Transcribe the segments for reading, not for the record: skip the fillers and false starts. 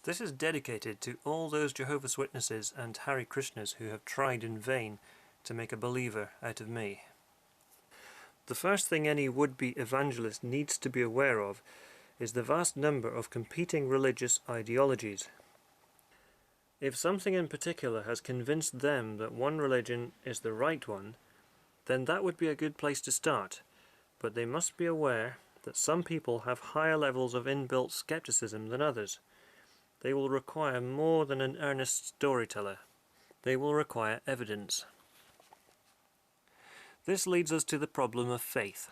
This is dedicated to all those Jehovah's Witnesses and Hare Krishnas who have tried in vain to make a believer out of me. The first thing any would-be evangelist needs to be aware of is the vast number of competing religious ideologies. If something in particular has convinced them that one religion is the right one, then that would be a good place to start, but they must be aware that some people have higher levels of inbuilt skepticism than others. They will require more than an earnest storyteller. They will require evidence. This leads us to the problem of faith.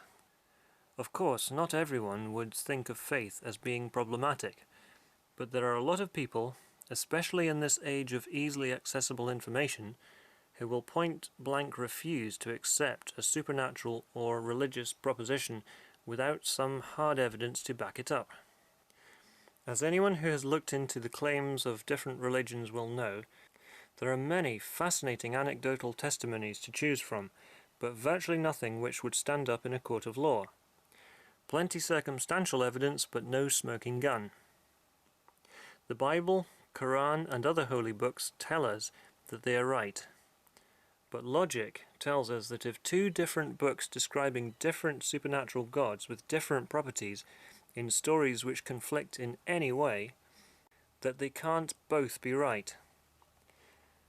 Of course, not everyone would think of faith as being problematic, but there are a lot of people, especially in this age of easily accessible information, who will point-blank refuse to accept a supernatural or religious proposition without some hard evidence to back it up. As anyone who has looked into the claims of different religions will know, there are many fascinating anecdotal testimonies to choose from, but virtually nothing which would stand up in a court of law. Plenty circumstantial evidence, but no smoking gun. The Bible, Quran, and other holy books tell us that they are right. But logic tells us that if two different books describing different supernatural gods with different properties in stories which conflict in any way, that they can't both be right.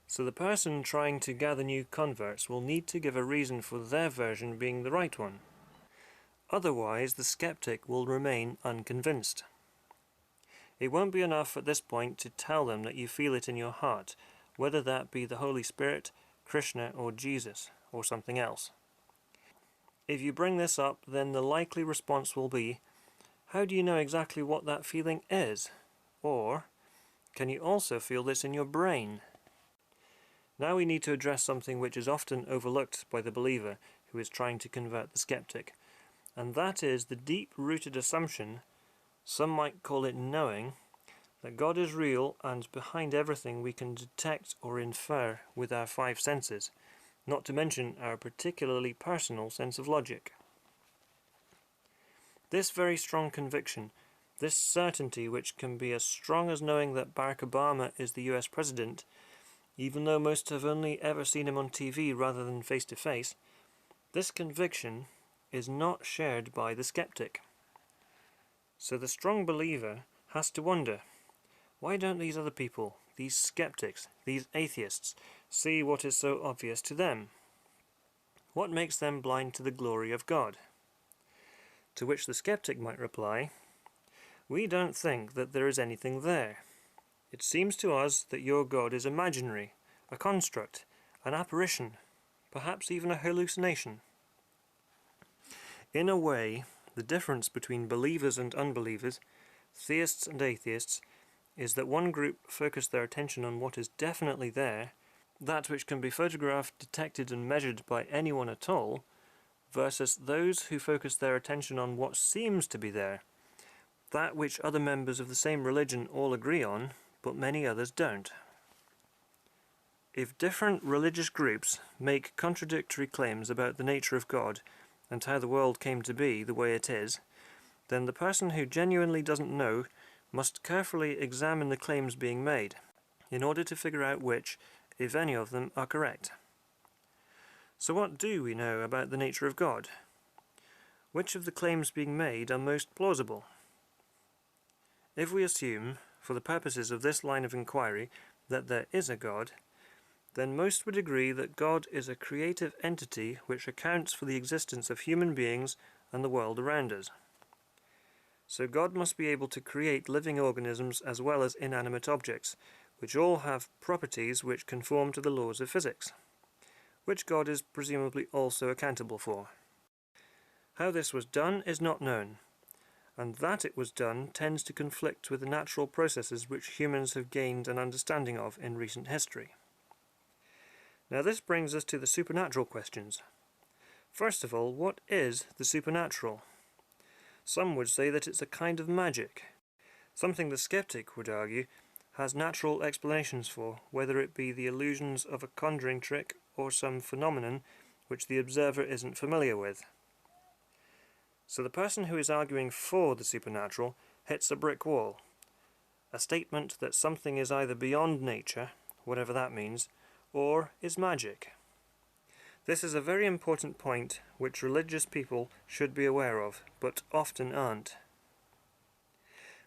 So the person trying to gather new converts will need to give a reason for their version being the right one. Otherwise, the skeptic will remain unconvinced. It won't be enough at this point to tell them that you feel it in your heart, whether that be the Holy Spirit, Krishna, or Jesus, or something else. If you bring this up, then the likely response will be, how do you know exactly what that feeling is? Or, can you also feel this in your brain? Now we need to address something which is often overlooked by the believer who is trying to convert the skeptic, and that is the deep-rooted assumption, some might call it knowing, that God is real and behind everything we can detect or infer with our five senses, not to mention our particularly personal sense of logic. This very strong conviction, this certainty which can be as strong as knowing that Barack Obama is the US President, even though most have only ever seen him on TV rather than face to face, this conviction is not shared by the skeptic. So the strong believer has to wonder, why don't these other people, these skeptics, these atheists, see what is so obvious to them? What makes them blind to the glory of God? To which the skeptic might reply, we don't think that there is anything there. It seems to us that your God is imaginary, a construct, an apparition, perhaps even a hallucination. In a way, the difference between believers and unbelievers, theists and atheists, is that one group focus their attention on what is definitely there, that which can be photographed, detected and measured by anyone at all, versus those who focus their attention on what seems to be there, that which other members of the same religion all agree on, but many others don't. If different religious groups make contradictory claims about the nature of God and how the world came to be the way it is, then the person who genuinely doesn't know must carefully examine the claims being made, in order to figure out which, if any of them, are correct. So what do we know about the nature of God? Which of the claims being made are most plausible? If we assume, for the purposes of this line of inquiry, that there is a God, then most would agree that God is a creative entity which accounts for the existence of human beings and the world around us. So God must be able to create living organisms as well as inanimate objects, which all have properties which conform to the laws of physics, which God is presumably also accountable for. How this was done is not known, and that it was done tends to conflict with the natural processes which humans have gained an understanding of in recent history. Now this brings us to the supernatural questions. First of all, what is the supernatural? Some would say that it's a kind of magic, something the skeptic would argue has natural explanations for, whether it be the illusions of a conjuring trick or some phenomenon which the observer isn't familiar with. So the person who is arguing for the supernatural hits a brick wall. a statement that something is either beyond nature, whatever that means, or is magic. This is a very important point which religious people should be aware of, but often aren't.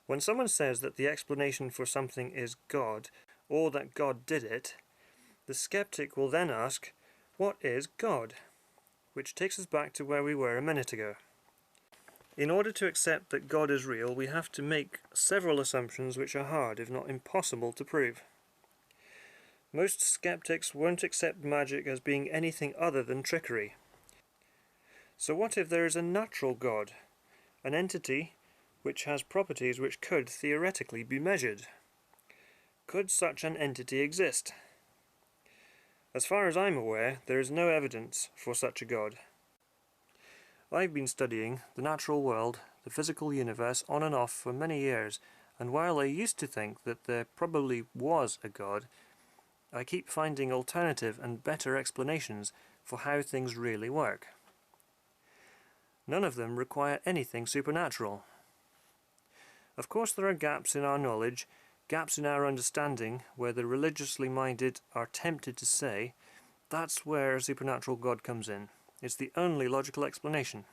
When someone says that the explanation for something is God, or that God did it, the skeptic will then ask, what is God? Which takes us back to where we were a minute ago. In order to accept that God is real, we have to make several assumptions which are hard, if not impossible, to prove. Most skeptics won't accept magic as being anything other than trickery. So what if there is a natural God, an entity which has properties which could theoretically be measured? Could such an entity exist? As far as I'm aware, there is no evidence for such a God. I've been studying the natural world, the physical universe, on and off for many years, and while I used to think that there probably was a God, I keep finding alternative and better explanations for how things really work. None of them require anything supernatural. Of course there are gaps in our knowledge, gaps in our understanding, where the religiously minded are tempted to say, that's where a supernatural God comes in. It's the only logical explanation.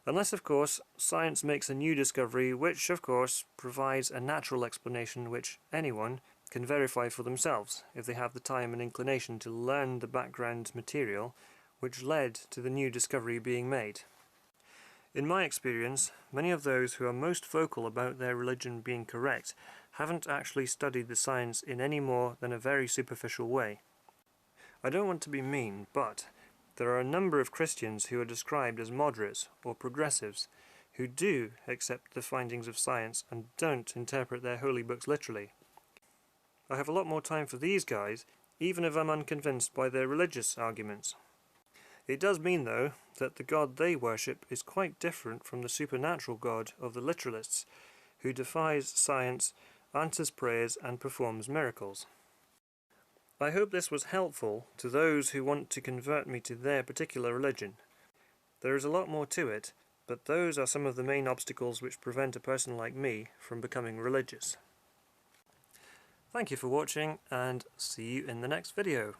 Unless, of course, science makes a new discovery which, of course, provides a natural explanation which anyone can verify for themselves if they have the time and inclination to learn the background material which led to the new discovery being made. In my experience, many of those who are most vocal about their religion being correct haven't actually studied the science in any more than a very superficial way. I don't want to be mean, but there are a number of Christians who are described as moderates or progressives who do accept the findings of science and don't interpret their holy books literally. I have a lot more time for these guys, even if I'm unconvinced by their religious arguments. It does mean, though, that the God they worship is quite different from the supernatural God of the literalists, who defies science, answers prayers, and performs miracles. I hope this was helpful to those who want to convert me to their particular religion. There is a lot more to it, but those are some of the main obstacles which prevent a person like me from becoming religious. Thank you for watching, and see you in the next video.